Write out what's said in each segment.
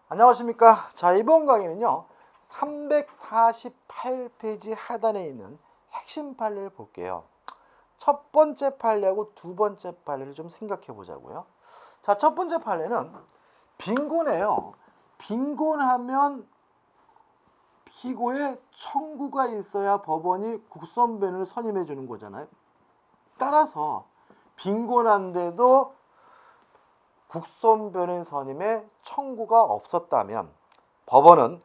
안녕하십니까. 자, 이번 강의는요 348페이지 하단에 있는 핵심 판례를 볼게요. 첫 번째 판례하고 두 번째 판례를 좀 생각해 보자고요. 자, 첫 번째 판례는 빈곤이에요. 빈곤하면 피고에 청구가 있어야 법원이 국선변을 선임해 주는 거잖아요. 따라서 빈곤한데도 국선변호인 선임에 청구가 없었다면 법원은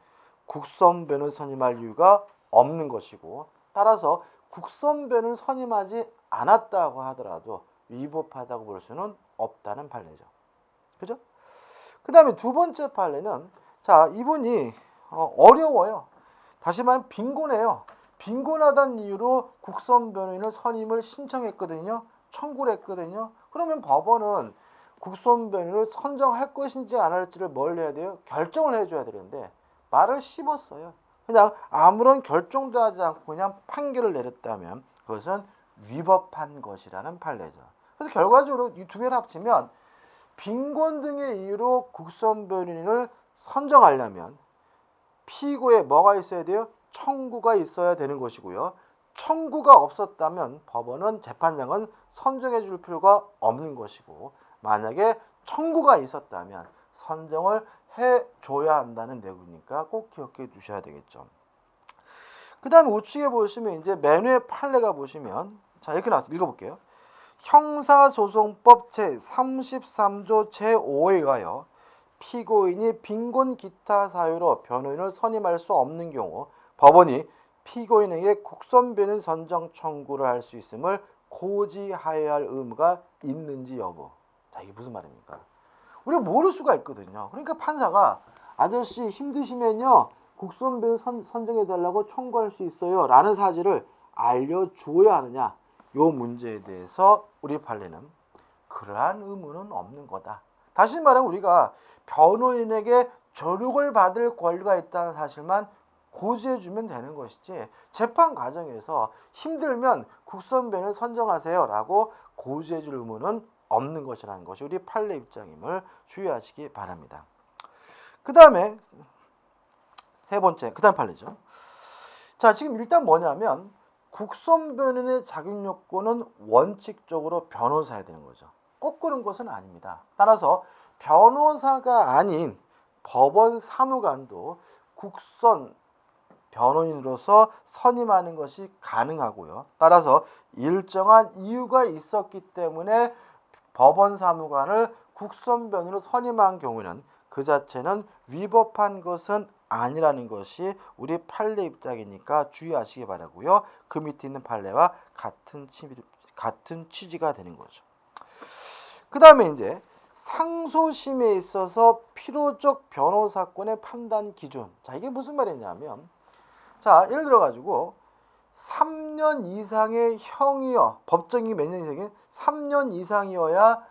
국선변호인 선임할 이유가 없는 것이고, 따라서 국선변호인 선임하지 않았다고 하더라도 위법하다고 볼 수는 없다는 판례죠. 그죠? 그 다음에 두 번째 판례는, 자, 이분이 어려워요. 다시 말하면 빈곤해요. 빈곤하다는 이유로 국선변호인을 선임을 신청했거든요. 청구를 했거든요. 그러면 법원은 국선변호인을 선정할 것인지 안 할지를 뭘 해야 돼요? 결정을 해줘야 되는데 말을 씹었어요. 그냥 아무런 결정도 하지 않고 그냥 판결을 내렸다면 그것은 위법한 것이라는 판례죠. 그래서 결과적으로 이 두 개를 합치면 빈곤 등의 이유로 국선변호인을 선정하려면 피고에 뭐가 있어야 돼요? 청구가 있어야 되는 것이고요. 청구가 없었다면 법원은 재판장은 선정해 줄 필요가 없는 것이고, 만약에 청구가 있었다면 선정을 해줘야 한다는 내용이니까 꼭 기억해 두셔야 되겠죠. 그 다음에 우측에 보시면 이제 맨 위에 판례가 보시면, 자, 이렇게 나왔어요. 읽어볼게요. 형사소송법 제33조 제5에 의하여 피고인이 빈곤 기타 사유로 변호인을 선임할 수 없는 경우 법원이 피고인에게 국선변호인 선정 청구를 할 수 있음을 고지하여야 할 의무가 있는지 여부. 자, 이게 무슨 말입니까? 우리가 모를 수가 있거든요. 그러니까 판사가 아저씨 힘드시면요 국선변호인 선정해달라고 청구할 수 있어요 라는 사실을 알려줘야 하느냐, 요 문제에 대해서 우리 판례는 그러한 의무는 없는 거다. 다시 말하면 우리가 변호인에게 조력을 받을 권리가 있다는 사실만 고지해주면 되는 것이지, 재판 과정에서 힘들면 국선변호인 선정하세요 라고 고지해줄 의무는 없는 것이라는 것이 우리 판례 입장임을 주의하시기 바랍니다. 그 다음에 세 번째, 그 다음 판례죠. 자, 지금 일단 뭐냐면 국선변호인의 자격요건은 원칙적으로 변호사야 되는 거죠. 꼭 그런 것은 아닙니다. 따라서 변호사가 아닌 법원 사무관도 국선 변호인으로서 선임하는 것이 가능하고요. 따라서 일정한 이유가 있었기 때문에 법원 사무관을 국선 변호인으로 선임한 경우는 그 자체는 위법한 것은 아니라는 것이 우리 판례 입장이니까 주의하시기 바라고요. 그 밑에 있는 판례와 같은 취지가 되는 거죠. 그 다음에 이제 상소심에 있어서 필요적 변호사건의 판단 기준. 자, 이게 무슨 말이냐면, 자, 예를 들어 가지고 3년 이상의 형이여, 법정이 몇 년 이상이에요? 3년 이상이어야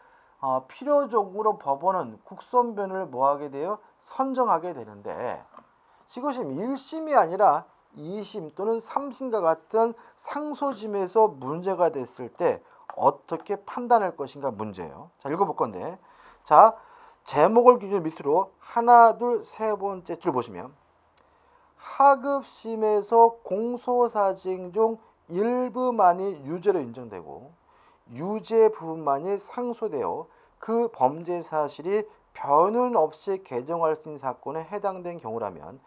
필요적으로 법원은 국선 변호를 뭐하게 돼요? 선정하게 되는데, 이것이 1심이 아니라 2심 또는 3심과 같은 상소심에서 문제가 됐을 때 어떻게 판단할 것인가 문제예요. 자, 읽어볼 건데, 자, 제목을 기준 밑으로 하나, 둘, 세 번째 줄 보시면, 하급심에서 공소사정 중 일부만이 유죄로 인정되고 유죄 부분만이 상소되어 그 범죄 사실이 변론 없이 개정할 수 있는 사건에 해당된 경우라면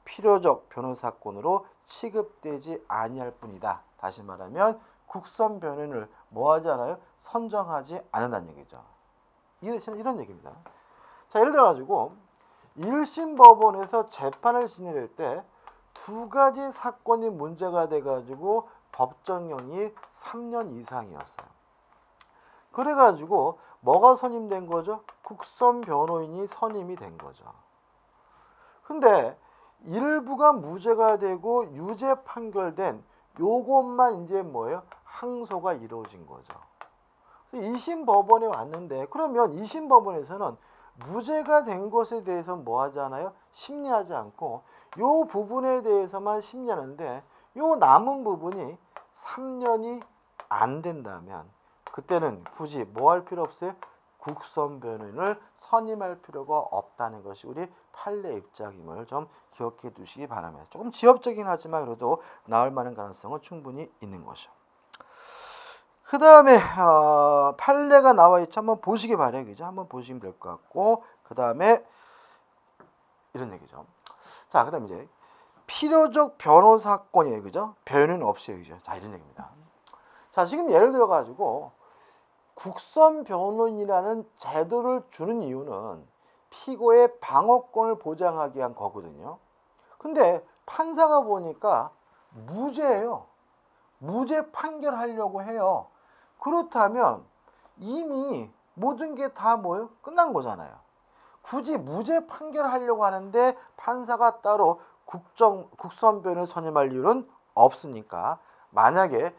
필요적 변호사건으로 취급되지 아니할 뿐이다. 다시 말하면 국선 변호인을 뭐하지 않아요? 선정하지 않는다는 얘기죠. 이런 얘기입니다. 자, 예를 들어 가지고 1심 법원에서 재판을 진행할 때 두 가지 사건이 문제가 돼가지고 법정형이 3년 이상이었어요. 그래가지고 뭐가 선임된 거죠? 국선 변호인이 선임이 된 거죠. 근데 일부가 무죄가 되고 유죄 판결된 요것만 이제 뭐예요? 항소가 이루어진 거죠. 2심 법원에 왔는데, 그러면 2심 법원에서는 무죄가 된 것에 대해서 뭐 하잖아요? 심리하지 않고 요 부분에 대해서만 심리하는데, 요 남은 부분이 3년이 안 된다면 그때는 굳이 뭐 할 필요 없어요? 국선 변호인을 선임할 필요가 없다는 것이 우리 판례 입장임을 좀 기억해 두시기 바랍니다. 조금 지엽적이긴 하지만 그래도 나올 만한 가능성은 충분히 있는 거죠. 그 다음에 판례가 나와 있죠. 한번 보시기 바래요. 그죠? 한번 보시면 될 것 같고, 그 다음에 이런 얘기죠. 자, 그 다음에 이제 필요적 변호 사건이에요. 그죠? 변호인 없이요. 그죠? 자, 이런 얘기입니다. 자, 지금 예를 들어 가지고 국선 변호인이라는 제도를 주는 이유는 피고의 방어권을 보장하기 위한 거거든요. 근데 판사가 보니까 무죄예요. 무죄 판결하려고 해요. 그렇다면 이미 모든 게 다 뭐예요? 끝난 거잖아요. 굳이 무죄 판결하려고 하는데 판사가 따로 국선 변호인을 선임할 이유는 없으니까, 만약에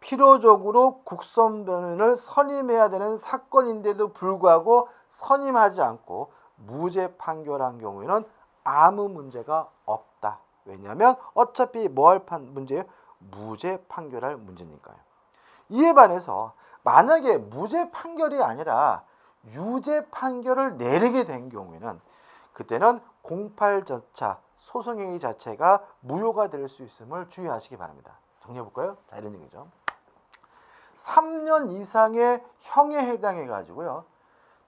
필요적으로 국선 변호인을 선임해야 되는 사건인데도 불구하고 선임하지 않고 무죄 판결한 경우에는 아무 문제가 없다. 왜냐하면 어차피 뭐 할 문제예요? 무죄 판결할 문제니까요. 이에 반해서 만약에 무죄 판결이 아니라 유죄 판결을 내리게 된 경우에는 그때는 공팔 절차, 소송행위 자체가 무효가 될 수 있음을 주의하시기 바랍니다. 정리해 볼까요? 자, 이런 얘기죠. 3년 이상의 형에 해당해 가지고요,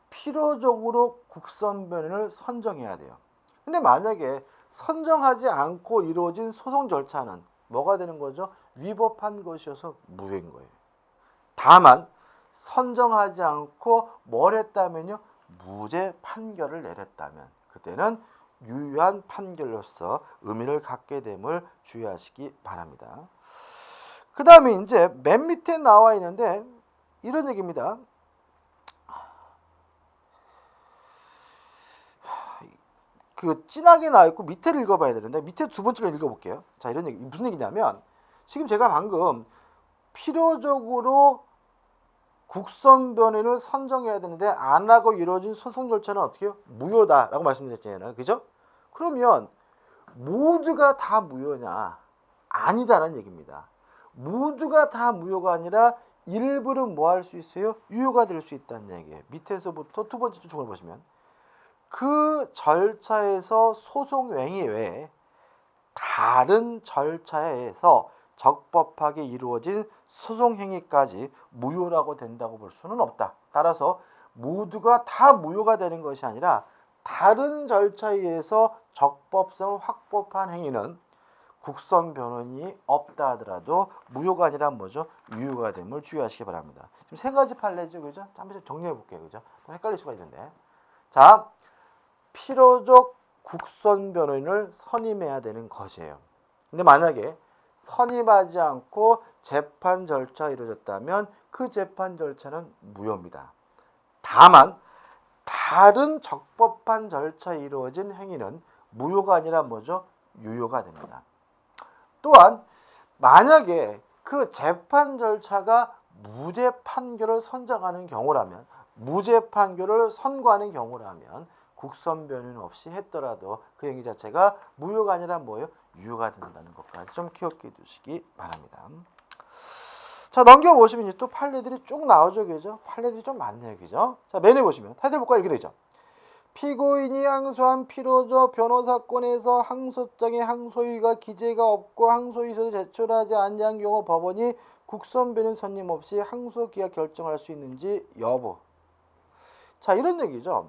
필요적으로 국선 변호인을 선정해야 돼요. 근데 만약에 선정하지 않고 이루어진 소송 절차는 뭐가 되는 거죠? 위법한 것이어서 무효인 거예요. 다만 선정하지 않고 뭘 했다면요? 무죄 판결을 내렸다면 그때는 유효한 판결로서 의미를 갖게 됨을 주의하시기 바랍니다. 그 다음에 이제 맨 밑에 나와 있는데 이런 얘기입니다. 그 진하게 나와 있고 밑에를 읽어봐야 되는데 밑에 두 번째로 읽어볼게요. 자, 이런 얘기 무슨 얘기냐면, 지금 제가 방금 필요적으로 국선 변호인을 선정해야 되는데 안 하고 이루어진 소송 절차는 어떻게 해요? 무효다라고 말씀드렸잖아요. 그죠? 그러면 모두가 다 무효냐? 아니다라는 얘기입니다. 모두가 다 무효가 아니라 일부는 뭐 할 수 있어요? 유효가 될 수 있다는 얘기예요. 밑에서부터 두 번째 줄을 보시면 그 절차에서 소송행위 외에 다른 절차에서 적법하게 이루어진 소송행위까지 무효라고 된다고 볼 수는 없다. 따라서 모두가 다 무효가 되는 것이 아니라 다른 절차에 의해서 적법성을 확보한 행위는 국선 변호인이 없다 하더라도 무효가 아니라 뭐죠? 유효가 됨을 주의하시기 바랍니다. 지금 세 가지 판례죠, 그죠? 한번 정리해 볼게요, 그죠? 좀 헷갈릴 수가 있는데, 자, 필요적 국선 변호인을 선임해야 되는 것이에요. 근데 만약에 선임하지 않고 재판 절차가 이루어졌다면 그 재판 절차는 무효입니다. 다만 다른 적법한 절차에 이루어진 행위는 무효가 아니라 뭐죠? 유효가 됩니다. 또한 만약에 그 재판 절차가 무죄 판결을 선정하는 경우라면, 무죄 판결을 선고하는 경우라면 국선 변호인 없이 했더라도 그 행위 자체가 무효가 아니라 뭐예요? 유효가 된다는 것까지 좀 기억해 두시기 바랍니다. 자, 넘겨보시면 이제 또 판례들이 쭉 나오죠, 그죠? 판례들이 좀 많네요, 그죠? 자, 맨에 보시면 타이틀 볼까 이렇게 되죠. 피고인이 항소한 필요적 변호사건에서 항소장에 항소유가 기재가 없고 항소유서도 제출하지 아니한 경우 법원이 국선 변호인 선임 없이 항소 기각 결정할 수 있는지 여부. 자, 이런 얘기죠.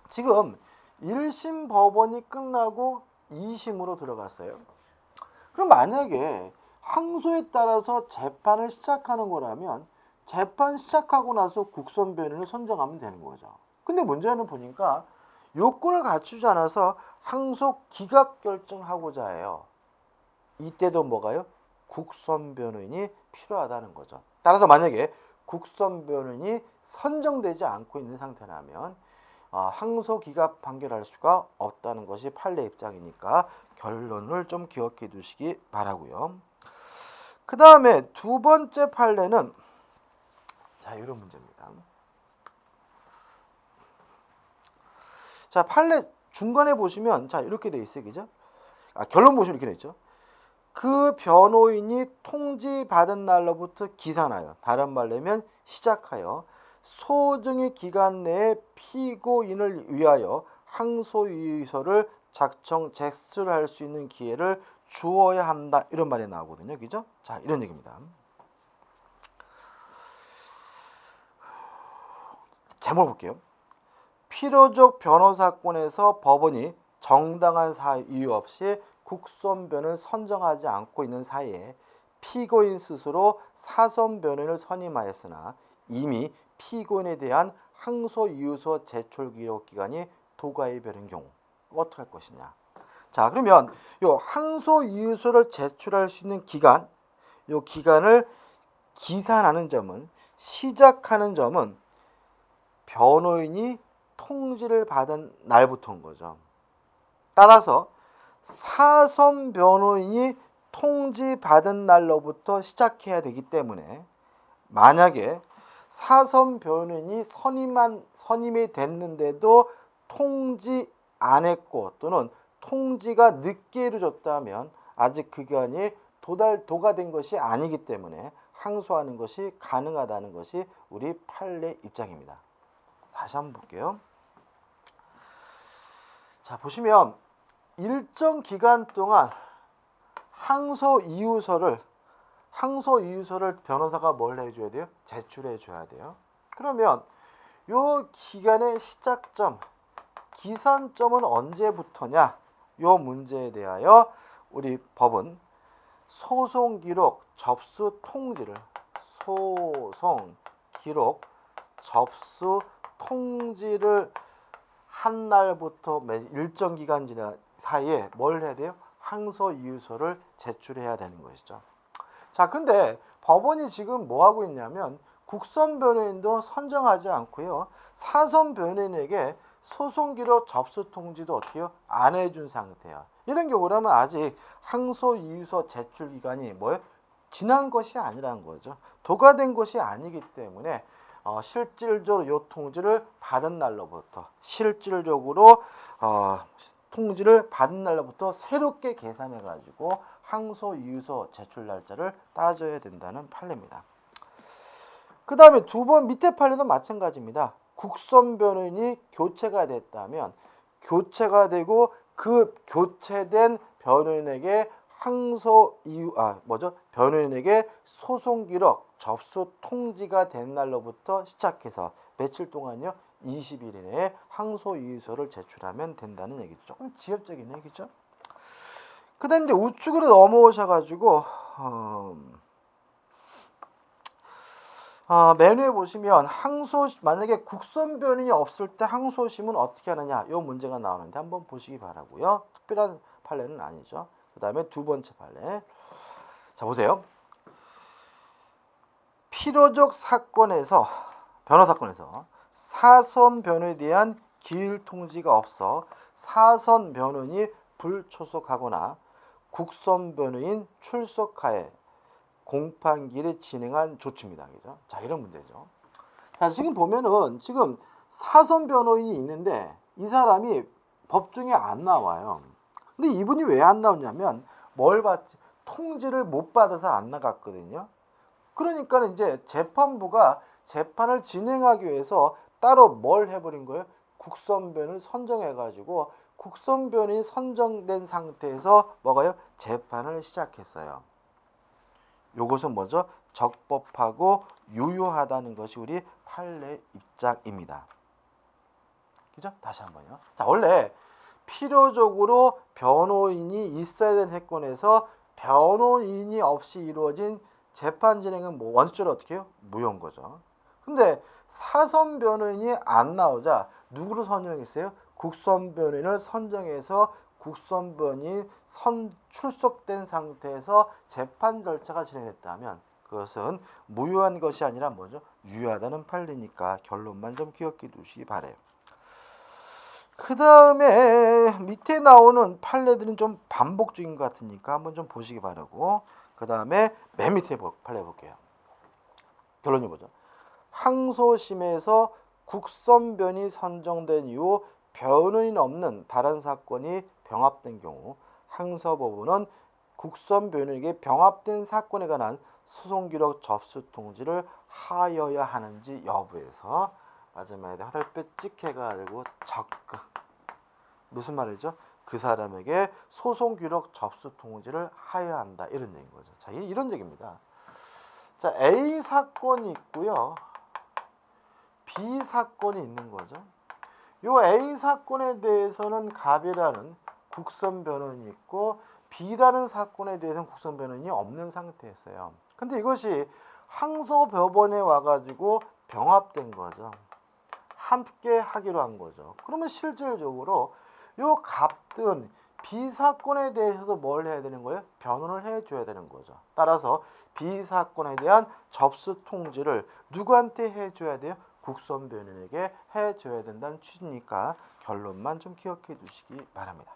지금 1심 법원이 끝나고 2심으로 들어갔어요. 그럼 만약에 항소에 따라서 재판을 시작하는 거라면 재판 시작하고 나서 국선 변호인을 선정하면 되는 거죠. 근데 문제는 보니까 요건을 갖추지 않아서 항소 기각 결정하고자 해요. 이때도 뭐가요? 국선 변호인이 필요하다는 거죠. 따라서 만약에 국선 변호인이 선정되지 않고 있는 상태라면 항소 기각 판결할 수가 없다는 것이 판례 입장이니까 결론을 좀 기억해 두시기 바라고요. 그 다음에 두 번째 판례는 자, 이런 문제입니다. 자, 판례 중간에 보시면 자, 이렇게 돼 있어요, 그죠? 결론 보시면 이렇게 돼 있죠. 그 변호인이 통지받은 날로부터 기산하여, 다른 말로 하면 시작하여 소정의 기간 내에 피고인을 위하여 항소이의서를 작성 제출할 수 있는 기회를 주어야 한다, 이런 말이 나오거든요. 그죠? 자, 이런 얘기입니다. 제목 볼게요. 필요적 변호 사건에서 법원이 정당한 이유 없이 국선변을 선정하지 않고 있는 사이에 피고인 스스로 사선 변호인을 선임하였으나 이미 피고인에 대한 항소 이유서 제출 기록 기간이 도가에 별인 경우 어떻게 할 것이냐. 자, 그러면 요 항소 이유서를 제출할 수 있는 기간, 요 기간을 기산하는 점은, 시작하는 점은 변호인이 통지를 받은 날부터인 거죠. 따라서 사선 변호인이 통지받은 날로부터 시작해야 되기 때문에, 만약에 사선 변호인이 선임이 됐는데도 통지 안 했고 또는 통지가 늦게 이루어졌다면 아직 그 기간이 도가된 것이 아니기 때문에 항소하는 것이 가능하다는 것이 우리 판례 입장입니다. 다시 한번 볼게요. 자, 보시면 일정 기간 동안 항소 이유서를 변호사가 뭘 해줘야 돼요? 제출해 줘야 돼요. 그러면 요 기간의 시작점, 기산점은 언제부터냐? 요 문제에 대하여 우리 법은 소송 기록 접수 통지를 한 날부터 일정 기간 사이에 뭘 해야 돼요? 항소 이유서를 제출해야 되는 것이죠. 자, 근데 법원이 지금 뭐 하고 있냐면 국선 변호인도 선정하지 않고요, 사선 변호인에게 소송 기록 접수 통지도 어떻게 해요? 안 해준 상태야. 이런 경우라면 아직 항소 이유서 제출 기간이 뭐예요? 지난 것이 아니라는 거죠. 도가된 것이 아니기 때문에 실질적으로 이 통지를 받은 날로부터 통지를 받은 날로부터 새롭게 계산해 가지고 항소 이유서 제출 날짜를 따져야 된다는 판례입니다. 그 다음에 두 번 밑에 판례도 마찬가지입니다. 국선 변호인이 교체가 됐다면 교체가 되고 그 교체된 변호인에게 변호인에게 소송 기록 접수 통지가 된 날로부터 시작해서 며칠 동안요? 20일 이내에 항소 이유서를 제출하면 된다는 얘기죠. 조금 지엽적인 얘기죠. 그다음 이제 우측으로 넘어오셔가지고 맨 위에 보시면 만약에 국선 변호인이 없을 때 항소심은 어떻게 하느냐, 이 문제가 나오는데 한번 보시기 바라고요. 특별한 판례는 아니죠. 그 다음에 두 번째 판례. 자, 보세요. 필요적 변호 사건에서 사선 변호에 대한 기일 통지가 없어 사선 변호인이 불초속하거나 국선 변호인 출석하에 공판기일에 진행한 조치입니다. 그죠? 자, 이런 문제죠. 자, 지금 보면은 지금 사선 변호인이 있는데 이 사람이 법정에 안 나와요. 근데 이분이 왜 안 나오냐면 뭘 받지? 통지를 못 받아서 안 나갔거든요. 그러니까 이제 재판부가 재판을 진행하기 위해서 따로 뭘 해버린 거예요? 국선변을 선정해가지고 국선변이 선정된 상태에서 뭐가요? 재판을 시작했어요. 요것은 뭐죠? 적법하고 유효하다는 것이 우리 판례 입장입니다. 그죠? 다시 한번요. 자, 원래 필요적으로 변호인이 있어야 되는 사건에서 변호인이 없이 이루어진 재판 진행은 원칙적으로 어떻게 해요? 무효인 거죠. 근데 사선 변호인이 안 나오자 누구를 선정했어요? 국선 변호인을 선정해서 국선 변호인이 출석된 상태에서 재판 절차가 진행됐다면 그것은 무효한 것이 아니라 뭐죠? 유효하다는 판례니까 결론만 좀 기억해 두시기 바래요. 그 다음에 밑에 나오는 판례들은 좀 반복적인 것 같으니까 한번 좀 보시기 바라고, 그 다음에 맨 밑에 판례 볼게요. 결론이 뭐죠? 항소심에서 국선변이 선정된 이후 변호인 없는 다른 사건이 병합된 경우 항소법원은 국선 변호인에게 병합된 사건에 관한 소송기록 접수 통지를 하여야 하는지 여부에서 마지막에 화살표 찍혀가지고 적극 무슨 말이죠? 그 사람에게 소송기록 접수 통지를 하여야 한다 이런 얘기인 거죠. 자, 이런 얘기입니다. 자, A 사건이 있고요. B 사건이 있는 거죠. 요 A 사건에 대해서는 갑이라는 국선 변호인이 있고 B라는 사건에 대해서는 국선 변호인이 없는 상태였어요. 근데 이것이 항소법원에 와가지고 병합된 거죠. 함께 하기로 한 거죠. 그러면 실질적으로 요 갑은 B 사건에 대해서도 뭘 해야 되는 거예요? 변호를 해줘야 되는 거죠. 따라서 B 사건에 대한 접수 통지를 누구한테 해줘야 돼요? 국선 변호인에게 해줘야 된다는 취지니까 결론만 좀 기억해 두시기 바랍니다.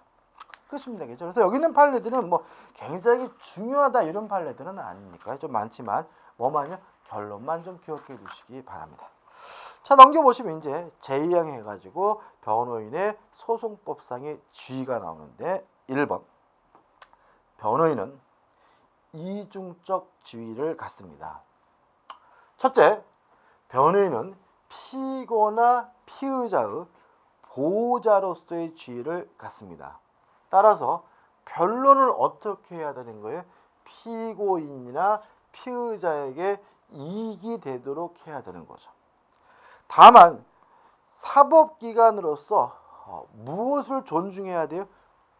끝입니다. 되겠죠? 그래서 여기 있는 판례들은 뭐 굉장히 중요하다 이런 판례들은 아니니까 좀 많지만 뭐만요? 결론만 좀 기억해 두시기 바랍니다. 자, 넘겨보시면 이제 제2항 해가지고 변호인의 소송법상의 지위가 나오는데 1번 변호인은 이중적 지위를 갖습니다. 첫째, 변호인은 피고나 피의자의 보호자로서의 지위를 갖습니다. 따라서 변론을 어떻게 해야 되는 거예요? 피고인이나 피의자에게 이익이 되도록 해야 되는 거죠. 다만 사법기관으로서 무엇을 존중해야 돼요?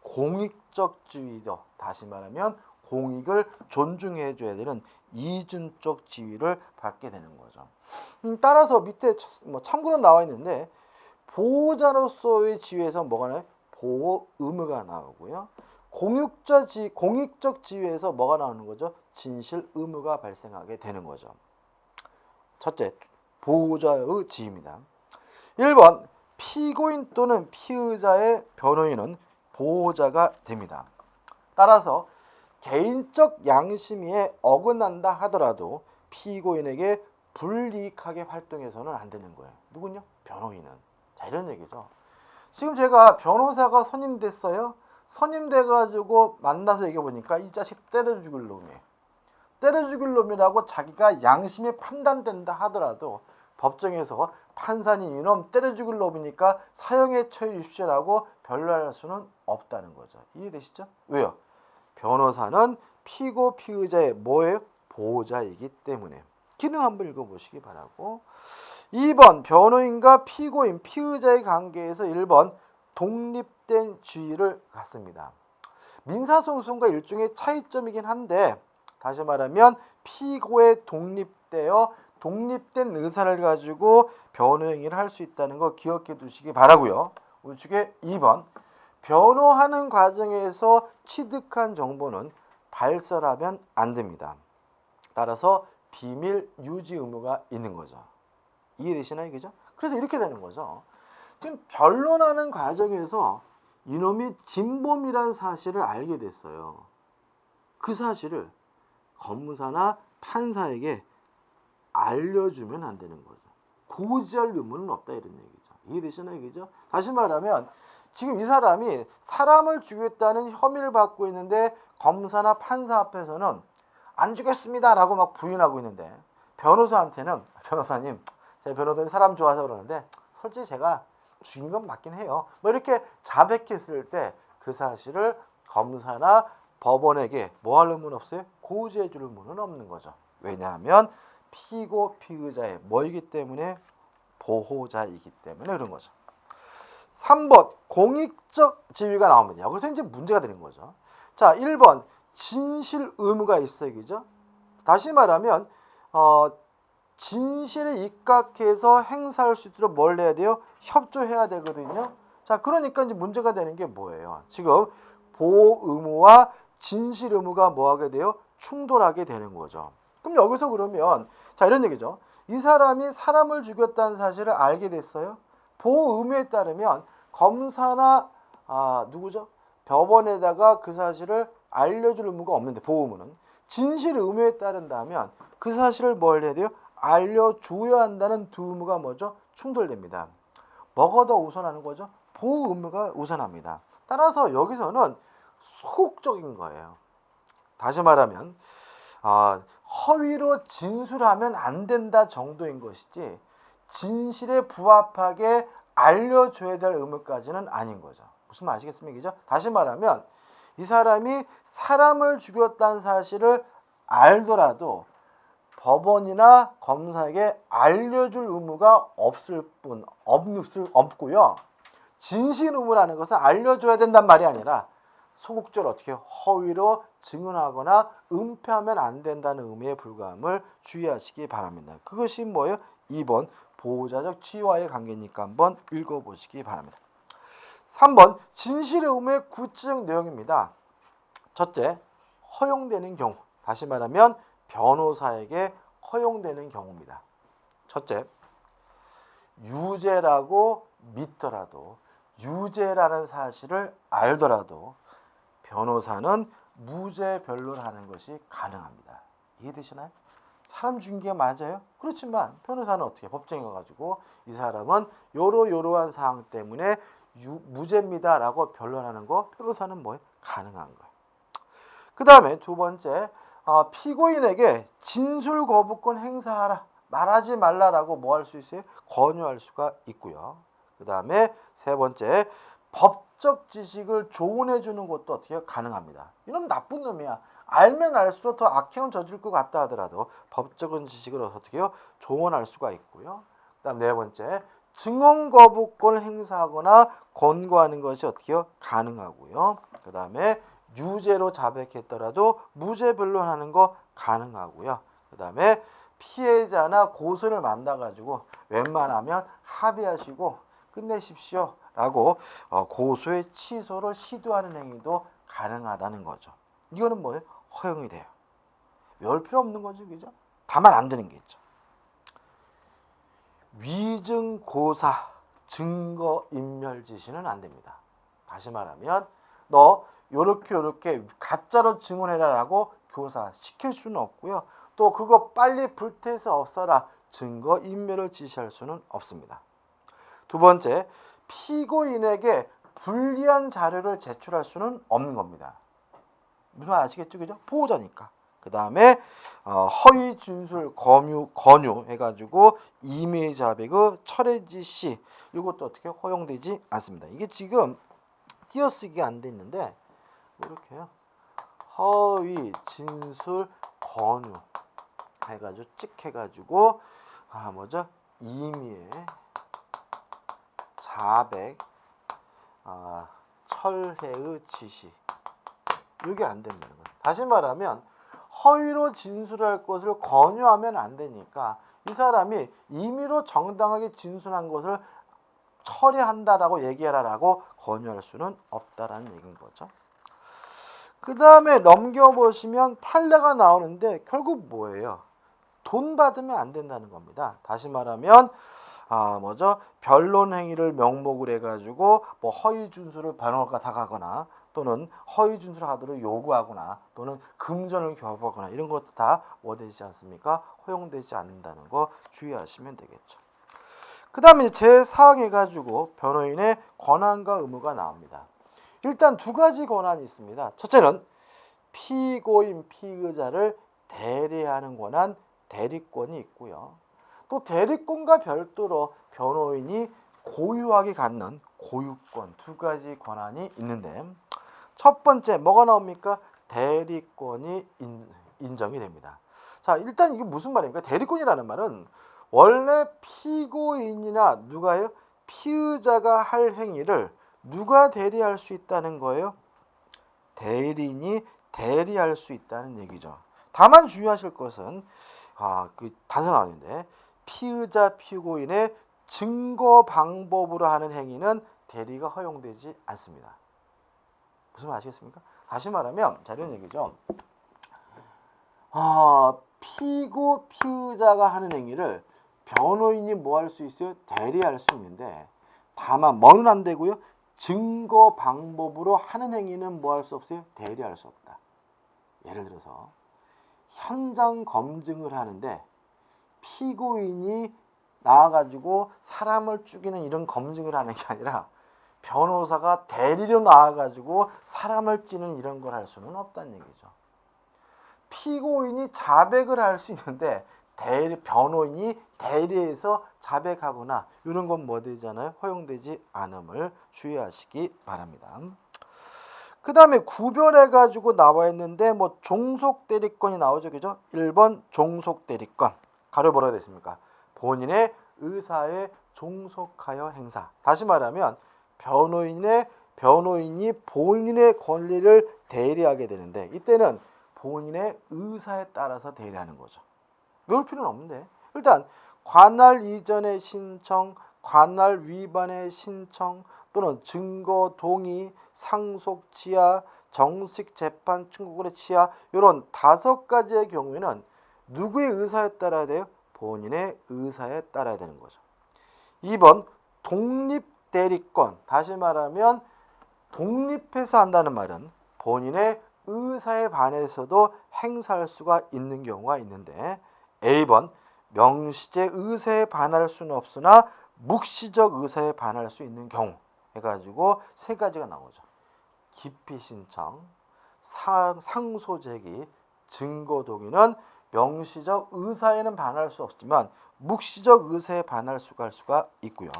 공익적 지위도, 다시 말하면 공익을 존중해 줘야 되는 이중적 지위를 받게 되는 거죠. 따라서 밑에 참고로 나와 있는데 보호자로서의 지위에서 뭐가 나와요? 보호 의무가 나오고요. 공익적 지위에서 뭐가 나오는 거죠? 진실 의무가 발생하게 되는 거죠. 첫째, 보호자의 지위입니다. 1번, 피고인 또는 피의자의 변호인은 보호자가 됩니다. 따라서 개인적 양심에 어긋난다 하더라도 피고인에게 불이익하게 활동해서는 안 되는 거예요. 누군요? 변호인은. 자, 이런 얘기죠. 지금 제가 변호사가 선임됐어요. 선임돼가지고 만나서 얘기해보니까 이 자식 때려 죽일 놈이에요. 때려 죽일 놈이라고 자기가 양심이 판단된다 하더라도 법정에서 판사님 이놈 때려 죽일 놈이니까 사형에 처해 주십시오라고 변론할 수는 없다는 거죠. 이해되시죠? 왜요? 변호사는 피고 피의자의 뭐예요? 보호자이기 때문에. 기능 한번 읽어보시기 바라고. 2번 변호인과 피고인 피의자의 관계에서 1번 독립된 지위를 갖습니다. 민사소송과 일종의 차이점이긴 한데 다시 말하면 피고에 독립된 의사를 가지고 변호 행위를 할 수 있다는 거 기억해 두시기 바라고요. 우측에 2번 변호하는 과정에서 취득한 정보는 발설하면 안 됩니다. 따라서 비밀 유지 의무가 있는 거죠. 이해되시나요? 그죠? 그래서 이렇게 되는 거죠. 지금 변론하는 과정에서 이놈이 진범이라는 사실을 알게 됐어요. 그 사실을 검사나 판사에게 알려주면 안 되는 거죠. 고지할 의무는 없다 이런 얘기죠. 이해되시나요? 그죠? 다시 말하면 지금 이 사람이 사람을 죽였다는 혐의를 받고 있는데 검사나 판사 앞에서는 안 죽였습니다 라고 막 부인하고 있는데 변호사한테는 변호사님 제 변호사님 사람 좋아서 그러는데 솔직히 제가 죽인 건 맞긴 해요. 뭐 이렇게 자백했을 때 그 사실을 검사나 법원에게 뭐 할 의무는 없어요? 고지해 줄 의무는 없는 거죠. 왜냐하면 피고 피의자의 뭐이기 때문에 보호자이기 때문에 그런 거죠. 3번 공익적 지위가 나옵니다. 여기서 이제 문제가 되는 거죠. 자, 1번 진실 의무가 있어요. 그죠? 다시 말하면 진실에 입각해서 행사할 수 있도록 뭘 해야 돼요? 협조해야 되거든요. 자, 그러니까 이제 문제가 되는 게 뭐예요? 지금 보호 의무와 진실 의무가 뭐 하게 돼요? 충돌하게 되는 거죠. 그럼 여기서 그러면 자, 이런 얘기죠. 이 사람이 사람을 죽였다는 사실을 알게 됐어요. 보호 의무에 따르면 검사나 누구죠? 법원에다가 그 사실을 알려줄 의무가 없는데 보호 의무는 진실 의무에 따른다면 그 사실을 뭘 해야 돼요? 알려줘야 한다는 두 의무가 뭐죠? 충돌됩니다. 뭐가 더 우선하는 거죠? 보호 의무가 우선합니다. 따라서 여기서는 소극적인 거예요. 다시 말하면 허위로 진술하면 안 된다 정도인 것이지 진실에 부합하게 알려줘야 될 의무까지는 아닌 거죠. 무슨 말 아시겠습니까? 그죠? 다시 말하면 이 사람이 사람을 죽였다는 사실을 알더라도 법원이나 검사에게 알려줄 의무가 없고요. 진실 의무라는 것은 알려줘야 된단 말이 아니라 소극적으로 어떻게 허위로 증언하거나 은폐하면 안 된다는 의미에 불과함을 주의하시기 바랍니다. 그것이 뭐예요? 2번 보호자적 지위와의 관계니까 한번 읽어보시기 바랍니다. 3번 진실의 의무의 구체적 내용입니다. 첫째, 허용되는 경우. 다시 말하면 변호사에게 허용되는 경우입니다. 첫째, 유죄라고 믿더라도 유죄라는 사실을 알더라도 변호사는 무죄 변론을 하는 것이 가능합니다. 이해되시나요? 사람 죽인 게 맞아요? 그렇지만 변호사는 어떻게 법정에 가가지고 이 사람은 요러요러한 사항 때문에 무죄입니다라고 변론하는 거 변호사는 뭐예요? 가능한 거예요. 그 다음에 두 번째, 피고인에게 진술 거부권 행사하라, 말하지 말라라고 뭐 할 수 있어요? 권유할 수가 있고요. 그 다음에 세 번째, 법적 지식을 조언해 주는 것도 어떻게 가능합니다. 이놈 나쁜 놈이야. 알면 알수록 더 악행을 저질 것 같다 하더라도 법적인 지식을 어떻게 해요? 조언할 수가 있고요. 그 다음 네 번째, 증언 거부권을 행사하거나 권고하는 것이 어떻게 해요? 가능하고요. 그 다음에 유죄로 자백했더라도 무죄 변론하는 거 가능하고요. 그 다음에 피해자나 고소를 만나가지고 웬만하면 합의하시고 끝내십시오 라고 고소의 취소를 시도하는 행위도 가능하다는 거죠. 이거는 뭐예요? 허용이 돼요. 외울 필요 없는 거죠. 그죠? 다만 안 되는 게 있죠. 위증고사 증거인멸 지시는 안 됩니다. 다시 말하면 너 요렇게 가짜로 증언해라라고 교사 시킬 수는 없고요. 또 그거 빨리 불태워서 없애라 증거인멸을 지시할 수는 없습니다. 두 번째, 피고인에게 불리한 자료를 제출할 수는 없는 겁니다. 무슨 말 아시겠죠? 그죠? 보호자니까. 그 다음에 허위 진술 권유 해가지고 임의 자백의 철회 지시 이것도 어떻게 허용되지 않습니다. 이게 지금 띄어쓰기 안 돼 있는데 이렇게요. 허위 진술 권유 해가지고 찍 해가지고 임의 자백 철회의 지시 이게 안 된다는 거예요. 다시 말하면 허위로 진술할 것을 권유하면 안 되니까 이 사람이 임의로 정당하게 진술한 것을 처리한다라고 얘기하라라고 권유할 수는 없다라는 얘기인 거죠. 그 다음에 넘겨보시면 판례가 나오는데 결국 뭐예요? 돈 받으면 안 된다는 겁니다. 다시 말하면 변론 행위를 명목으로 해가지고 뭐 허위 준술을 변호사가 사가거나 또는 허위 준술하도록 요구하거나 또는 금전을 교부하거나 이런 것도 다 뭐 되지 않습니까? 허용되지 않는다는 거 주의하시면 되겠죠. 그 다음에 제4항 해가지고 변호인의 권한과 의무가 나옵니다. 일단 두 가지 권한이 있습니다. 첫째는 피고인, 피의자를 대리하는 권한, 대리권이 있고요. 또 대리권과 별도로 변호인이 고유하게 갖는 고유권 두 가지 권한이 있는데 첫 번째 뭐가 나옵니까? 대리권이 인정이 됩니다. 자, 일단 이게 무슨 말입니까? 대리권이라는 말은 원래 피고인이나 누가요? 피의자가 할 행위를 누가 대리할 수 있다는 거예요? 대리인이 대리할 수 있다는 얘기죠. 다만 주의하실 것은 단서 나오는데 피의자 피고인의 증거 방법으로 하는 행위는 대리가 허용되지 않습니다. 무슨 말 아시겠습니까? 다시 말하면 이런 얘기죠. 피의자가 하는 행위를 변호인이 뭐 할 수 있어요? 대리할 수 있는데 다만 뭐는 안 되고요. 증거 방법으로 하는 행위는 뭐 할 수 없어요? 대리할 수 없다. 예를 들어서 현장 검증을 하는데 피고인이 나와가지고 사람을 죽이는 이런 검증을 하는 게 아니라 변호사가 대리로 나와가지고 사람을 찌는 이런 걸 할 수는 없다는 얘기죠. 피고인이 자백을 할 수 있는데 변호인이 대리해서 자백하거나 이런 건 뭐 되잖아요? 허용되지 않음을 주의하시기 바랍니다. 그 다음에 구별해가지고 나와 있는데 뭐 종속대리권이 나오죠. 그죠? 1번 종속대리권. 가로 뭐라고 됐습니까? 본인의 의사에 종속하여 행사. 다시 말하면 변호인이 본인의 권리를 대리하게 되는데 이때는 본인의 의사에 따라서 대리하는 거죠. 외울 필요는 없는데 일단 관할 이전의 신청, 관할 위반의 신청 또는 증거 동의, 상속 지하, 정식 재판 청구권의 지하 이런 5가지의 경우에는 누구의 의사에 따라야 돼요? 본인의 의사에 따라야 되는 거죠. 2번 독립대리권. 다시 말하면 독립해서 한다는 말은 본인의 의사에 반해서도 행사할 수가 있는 경우가 있는데 A번 명시적 의사에 반할 수는 없으나 묵시적 의사에 반할 수 있는 경우 해가지고 3가지가 나오죠. 기피 신청, 상소 제기, 증거 동의는 명시적 의사에는 반할 수 없지만 묵시적 의사에 반할 수가 있고요.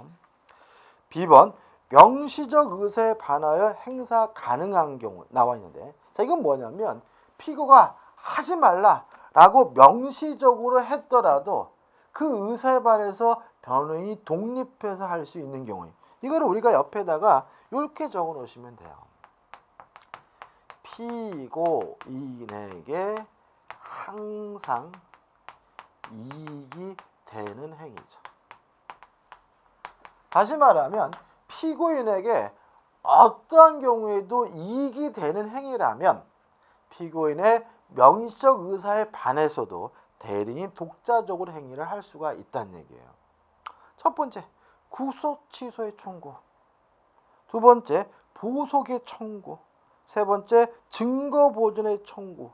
B번 명시적 의사에 반하여 행사 가능한 경우 나와 있는데 자 이건 뭐냐면 피고가 하지 말라라고 명시적으로 했더라도 그 의사에 반해서 변호인이 독립해서 할 수 있는 경우 이거를 우리가 옆에다가 이렇게 적어 놓으시면 돼요. 피고인에게 항상 이익이 되는 행위죠. 다시 말하면 피고인에게 어떠한 경우에도 이익이 되는 행위라면 피고인의 명시적 의사에 반해서도 대리인이 독자적으로 행위를 할 수가 있다는 얘기예요. 첫 번째, 구속 취소의 청구. 두 번째, 보석의 청구. 세 번째, 증거 보존의 청구.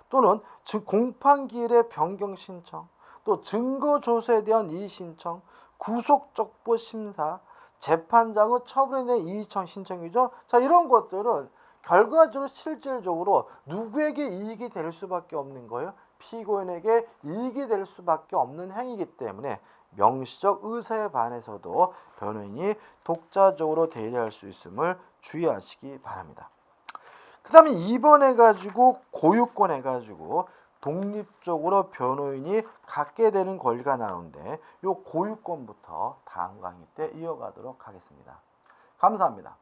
또는 공판기일의 변경 신청. 또 증거 조사에 대한 이의 신청. 구속 적부 심사. 재판장의 처분에 대한 이의 신청이죠. 자, 이런 것들은 결과적으로 실질적으로 누구에게 이익이 될 수밖에 없는 거예요? 피고인에게 이익이 될 수밖에 없는 행위이기 때문에 명시적 의사에 반해서도 변호인이 독자적으로 대리할 수 있음을 주의하시기 바랍니다. 그 다음에 2번 해가지고 고유권 해가지고 독립적으로 변호인이 갖게 되는 권리가 나오는데 이 고유권부터 다음 강의 때 이어가도록 하겠습니다. 감사합니다.